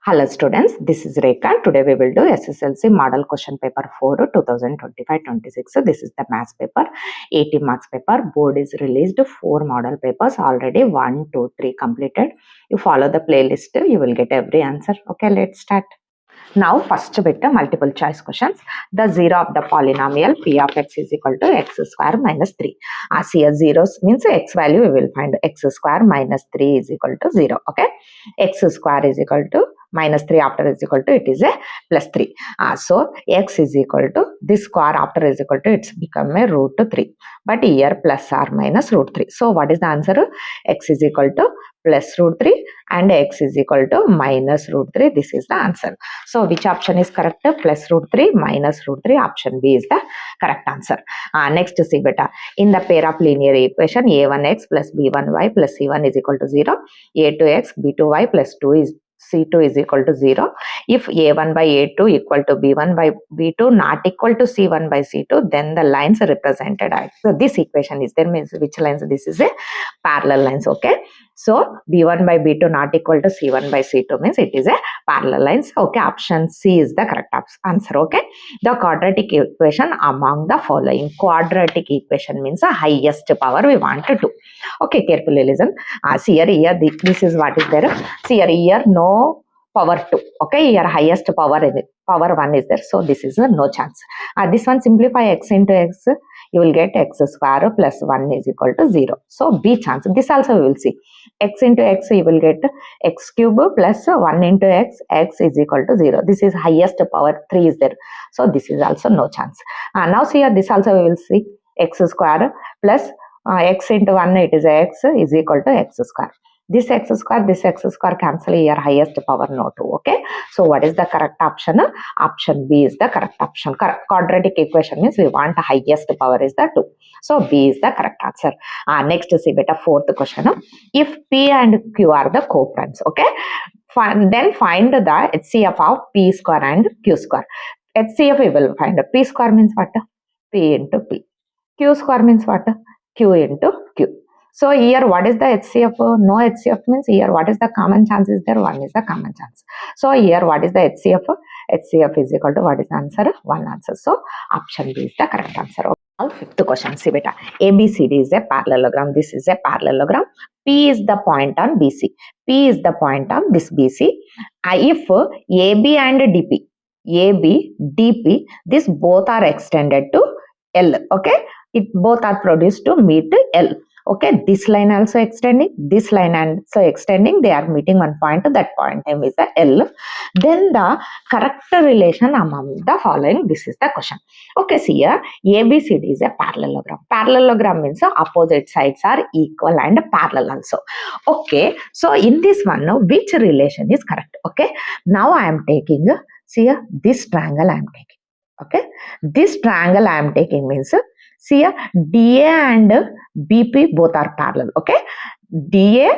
Hello students, this is Rekha. Today we will do SSLC Model Question Paper 4 2025-26. So this is the maths paper, 80 marks paper. Board is released 4 model papers already, 1, 2, 3 completed. You follow the playlist, you will get every answer. Okay, let's start. Now first bit multiple choice questions. The zero of the polynomial p of x is equal to x square minus 3. As here zeros means x value we will find x square minus 3 is equal to 0. Okay, x square is equal to minus 3 after is equal to it is a plus 3. So x is equal to this square after is equal to it's become a root 3. But here plus or minus root 3. So what is the answer? X is equal to plus root 3 and x is equal to minus root 3. This is the answer. So which option is correct? Plus root 3 minus root 3. Option B is the correct answer. Next see beta. In the pair of linear equation a1x plus b1y plus c1 is equal to 0. a2x b2y plus 2 is C2 is equal to 0. If A1 by A2 equal to B1 by B2 not equal to C1 by C2, then the lines are represented. So this equation is there, means which lines? This is a parallel lines. Okay. So B1 by B2 not equal to C1 by C2 means it is a parallel lines. Okay. Option C is the correct answer. Okay. The quadratic equation among the following. Quadratic equation means the highest power we want to do. Okay. Carefully listen. See here, this is what is there. See here, no power 2. Okay, here highest power is it. Power 1 is there. So this is no chance. This one simplify x into x. You will get x square plus 1 is equal to 0. So B chance. This also we will see. X into x you will get x cube plus 1 into x. X is equal to 0. This is highest power 3 is there. So this is also no chance. Now see here, this also we will see. X square plus x into 1 it is x is equal to x square. This x square cancel here, highest power no 2. Okay, so what is the correct option? Option B is the correct option. Quadratic equation means we want highest power is the 2. So B is the correct answer. Next see beta, fourth question. If P and Q are the co-primes, okay, then find the HCF of P square and Q square. HCF we will find. P square means what? P into P. Q square means what? Q into Q. So here what is the HCF? No HCF means here what is the common chance is there? 1 is the common chance. So here what is the HCF? HCF is equal to what is the answer? 1 answer. So option B is the correct answer. Now fifth question, see beta. ABCD is a parallelogram. This is a parallelogram. P is the point on BC. P is the point on this BC. If AB and DP, AB, DP, this both are extended to L. Okay, it both are produced to meet L. Okay, this line also extending, this line also extending, they are meeting one point, that point name is the L. Then the correct relation among the following, this is the question. Okay, see here, ABCD is a parallelogram. Parallelogram means opposite sides are equal and parallel also. Okay, so in this one, which relation is correct? Okay, now I am taking, see here, this triangle I am taking. Okay, this triangle I am taking means, see here, DA and BP both are parallel. Okay, DA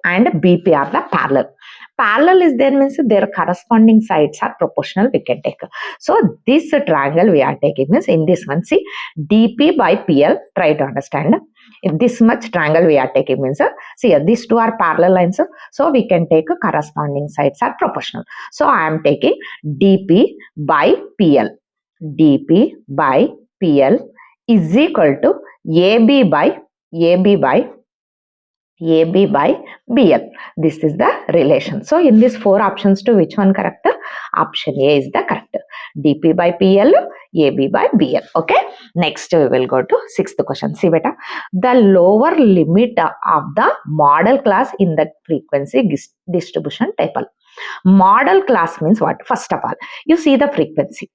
and BP are the parallel. Parallel is there means their corresponding sides are proportional, we can take. So this triangle we are taking means in this one, see, DP by PL, try to understand. If this much triangle we are taking means, see, these two are parallel lines, so we can take corresponding sides are proportional. So I am taking DP by PL. DP by PL is equal to AB by BL. This is the relation. So in these 4 options to which one correct? Option A is the correct. DP by PL, AB by BL. Okay. Next we will go to 6th question. See beta. The lower limit of the model class in the frequency distribution table. Model class means what? First of all, you see the frequency.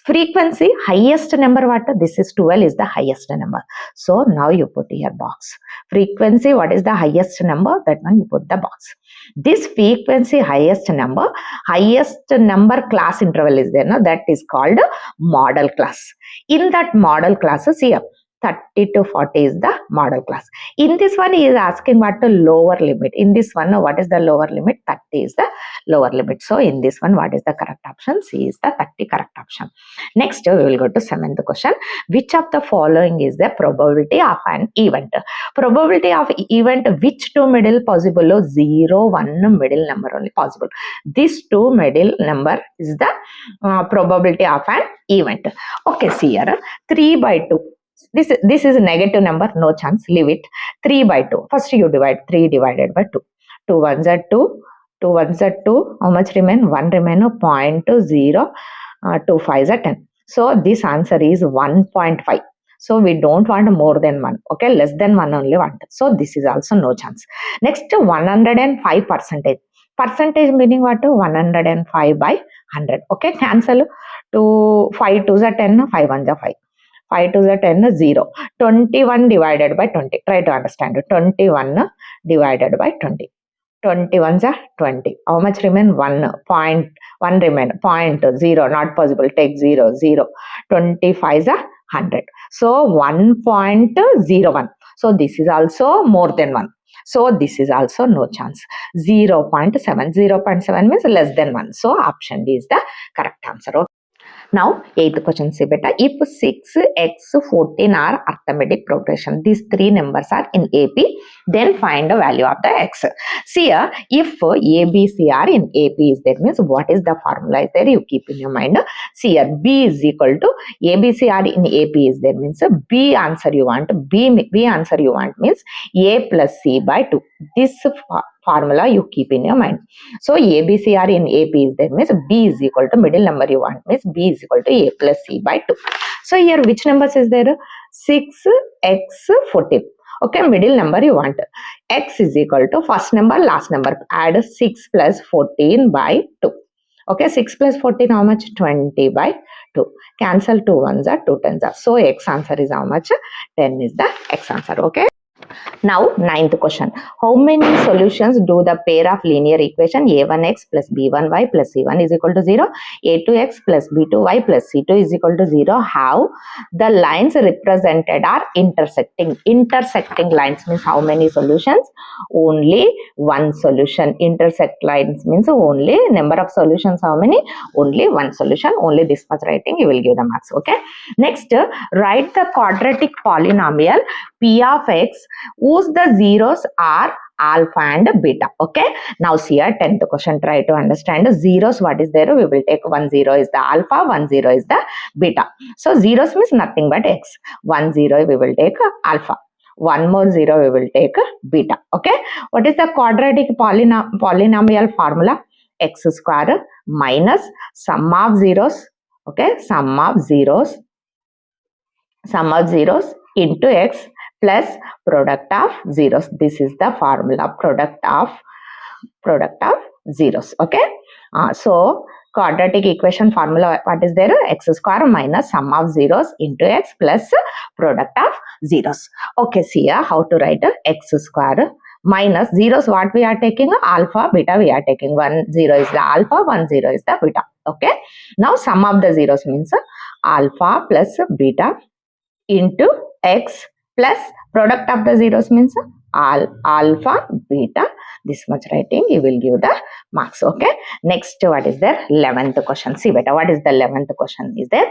Frequency, highest number what? This is 12 is the highest number. So now you put here box. Frequency, what is the highest number? That one you put the box. This frequency highest number class interval is there. Now that is called model class. In that model class, see here, 30 to 40 is the model class. In this one, he is asking what the lower limit. In this one, what is the lower limit? 30 is the lower limit. So in this one, what is the correct option? C is the 30 correct option. Next, we will go to 7th question. Which of the following is the probability of an event? Probability of event, which two middle possible? 0, 1 middle number only possible. This two middle number is the probability of an event. Okay, see here, 3 by 2. This is a negative number, no chance, leave it. 3 by 2. First you divide 3 divided by 2. 2 ones are 2. 2 ones are 2. How much remain? 1 remain, 0.0. 2 fives are 10. So this answer is 1.5. So we don't want more than 1. Okay, less than 1 only want. So this is also no chance. Next, 105 percentage. Percentage meaning what? 105 by 100. Okay, cancel. 5 2s are 10, 5 1s are 5. 5 2s are 10, 0. 21 divided by 20. Try to understand. 21 divided by 20. 21s are 20. How much remain? 1. 1 remain. 0. Not possible. Take 0. 0. 25s are 100. So 1.01. So this is also more than 1. So this is also no chance. 0.7. 0.7 means less than 1. So option D is the correct answer. Okay. Now, 8th question, see beta. If 6x 14 are arithmetic progression, these three numbers are in AP, then find the value of the x. See here, if A, B, C are in AP is there, means what is the formula is there, you keep in your mind. See here, B is equal to A, B, C are in AP is there, means B answer you want, B answer you want means A plus C by 2. This formula you keep in your mind. So A, B, C are in AP is there, means B is equal to middle number you want means B is equal to A plus C by 2. So here which numbers is there? 6x 14. Okay, middle number you want. X is equal to first number, last number. Add 6 plus 14 by 2. Okay, 6 plus 14 how much? 20 by 2. Cancel 2 ones are 2 tens are. So X answer is how much? 10 is the X answer. Okay. Now, 9th question. How many solutions do the pair of linear equation a1x plus b1y plus c1 is equal to 0, a2x plus b2y plus c2 is equal to 0 have? The lines represented are intersecting. Intersecting lines means how many solutions? Only one solution. Intersect lines means only number of solutions. How many? Only one solution. Only this much writing you will give the marks. Okay. Next, write the quadratic polynomial p of x whose the zeros are alpha and beta. Okay. Now see here 10th question. Try to understand zeros. What is there? We will take 1 0 is the alpha, 1 0 is the beta. So zeros means nothing but x. 1 0 we will take alpha. 1 more 0 we will take beta. Okay. What is the quadratic polynomial formula? X square minus sum of zeros. Okay. Sum of zeros into x plus product of zeros. This is the formula, product of zeros. Okay. So quadratic equation formula, what is there? X square minus sum of zeros into x plus product of zeros. Okay, see here how to write x square minus zeros. What we are taking? Alpha, beta we are taking. 1 0 is the alpha, 1 0 is the beta. Okay. Now sum of the zeros means alpha plus beta into x plus product of the zeros means alpha, beta. This much writing you will give the marks. Okay. Next, what is there? 11th question. See beta, what is the 11th question is there?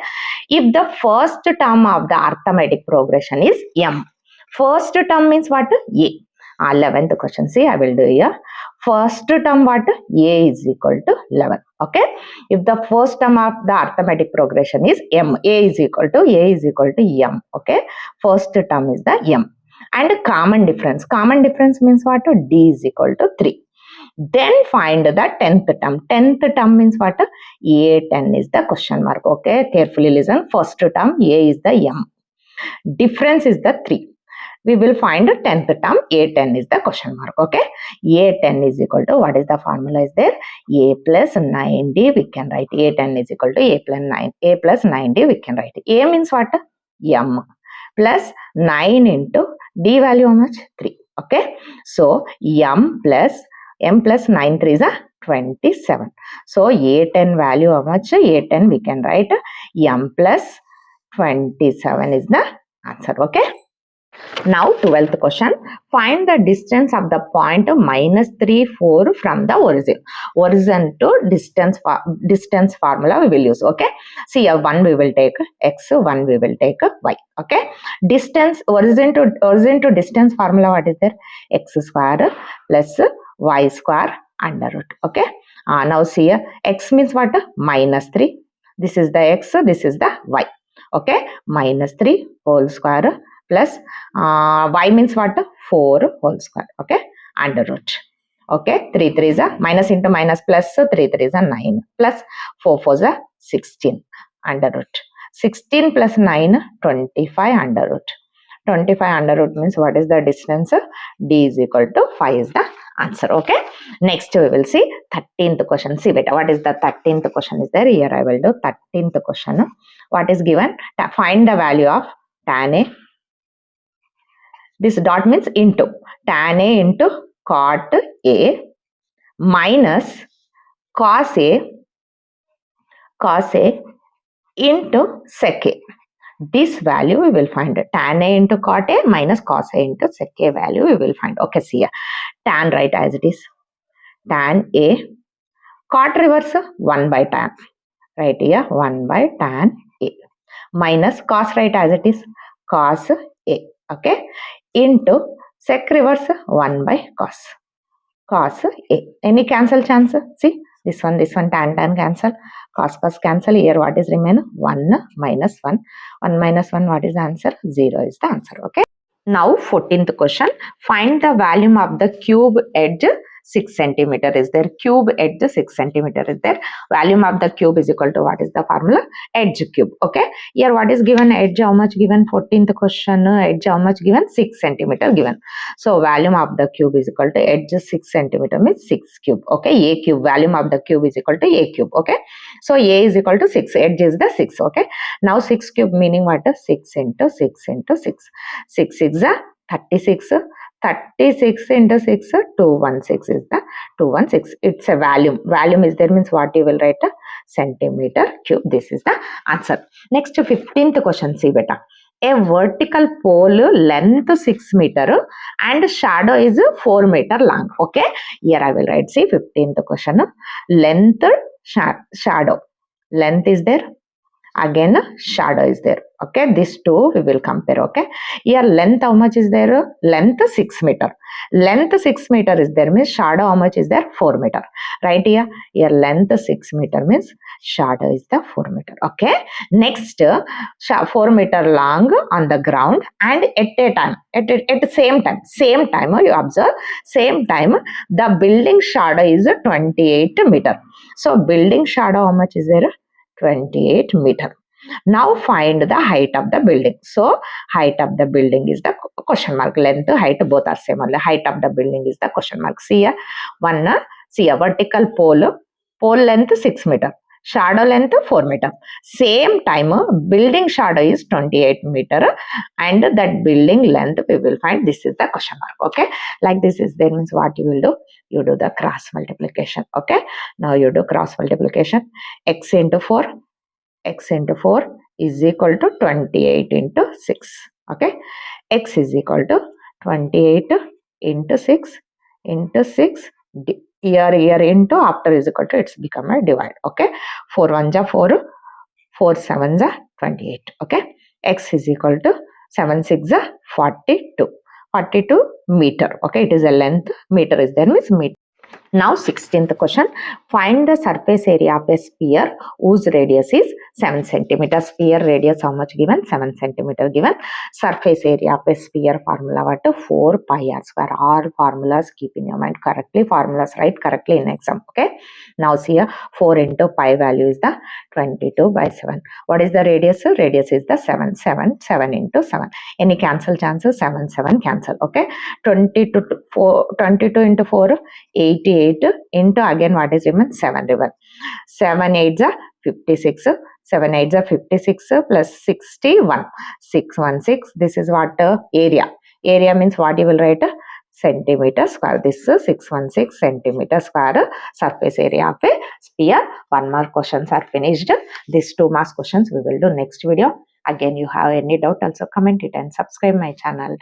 If the first term of the arithmetic progression is m. First term means what? A. 11th question. See, I will do here. First term what? A is equal to 11. Okay. If the first term of the arithmetic progression is m, A is equal to m. Okay. First term is the m. And common difference. Common difference means what? D is equal to 3. Then find the 10th term. 10th term means what? A10 is the question mark. Okay. Carefully listen. First term A is the m. Difference is the 3. We will find 10th term. A10 is the question mark. Okay. A10 is equal to, what is the formula is there? A plus 9D we can write. A10 is equal to A plus 9D we can write. A means what? M plus 9 into D value how much? 3. Okay. So M plus 9 3 is a 27. So A10 value how much? A10 we can write M plus 27 is the answer. Okay. Now 12th question, find the distance of the point -3, 4 from the origin. Origin to distance formula we will use. Okay, see here 1 we will take x, 1 we will take y. Okay, distance, origin to distance formula, what is there? X square plus y square under root. Okay, now see here x means what? -3. This is the x, this is the y. Okay, -3 whole square plus y means what? 4 whole square. Okay, under root. Okay, 3 3 is a minus into minus plus 3 3 is a 9 plus 4 4 is a 16 under root. 16 plus 9, 25 under root. 25 under root means what is the distance? D is equal to 5 is the answer. Okay, next we will see 13th question. See beta, what is the 13th question is there? Here I will do 13th question. What is given? Find the value of tan A. This dot means into tan A into cot A minus cos A into sec A. This value we will find tan A into cot A minus cos A into sec A value we will find. Okay, see here. Tan write as it is. Tan A. Cot reverse 1 by tan. Right here 1 by tan A. Minus cos write as it is. Cos A. Okay. Into sec reverse 1 by cos. Cos A. Any cancel chance? See this one tan cancel. Cos cancel. Here what is remain? 1 minus 1. 1 minus 1, what is the answer? 0 is the answer. Okay. Now 14th question. Find the volume of the cube edge 6 centimeter is there. Cube edge 6 centimeter is there. Volume of the cube is equal to what is the formula? Edge cube. Okay. Here what is given? Edge how much given? 14th question. Edge how much given? 6 centimeter given. So volume of the cube is equal to edge 6 centimeter means 6 cube. Okay. A cube. Volume of the cube is equal to A cube. Okay. So A is equal to 6. Edge is the 6. Okay. Now 6 cube meaning what? 6 into 6 into 6. 6 is the 36. 36 into 6, 216 is the 216. It's a volume. Volume is there means what you will write? Centimeter cube. This is the answer. Next 15th question. See beta. A vertical pole length 6 meter and shadow is 4 meter long. Okay. Here I will write. See 15th question. Length, shadow. Length is there. Again shadow is there. Okay, these two we will compare. Okay, here length how much is there? Length 6 meter. Length 6 meter is there means shadow how much is there? 4 meter. Right here length 6 meter means shadow is the 4 meter. Okay, next 4 meter long on the ground and at the same time you observe same time the building shadow is 28 meter. So building shadow how much is there? 28 meter. Now find the height of the building. So height of the building is the question mark. Length, height both are same. Only height of the building is the question mark. See here, see a vertical pole length 6 meter. Shadow length 4 meter. Same time building shadow is 28 meter and that building length we will find. This is the question mark. Okay, like this is there means what you will do? You do the cross multiplication. Okay, now you do cross multiplication. X into 4 is equal to 28 into 6. Okay, x is equal to 28 into 6 here into after is equal to it's become a divide. Okay, 4 1 ja 4, 4 7 ja 28. Okay, x is equal to 7 6 ja 42 meter. Okay, it is a length. Meter is there means meter. Now 16th question. Find the surface area of a sphere whose radius is 7 centimeter. Sphere radius how much given? 7 centimeter given. Surface area of a sphere formula what? 4 pi r square. All formulas keep in your mind correctly. Formulas write correctly in exam. Okay. Now see here 4 into pi value is the 22 by 7. What is the radius? Radius is the 7 into 7. Any cancel chances? 7 cancel. Okay. 22 into 4 88 into again what is remain? 7 remain. 7 8 are 56. 7 8 are 56 plus 61. 616. This is what area. Area means what you will write? Centimeter square. This is 616 centimeter square surface area of a sphere. 1 mark questions are finished. These 2 marks questions we will do next video. Again, you have any doubt, also comment it and subscribe my channel.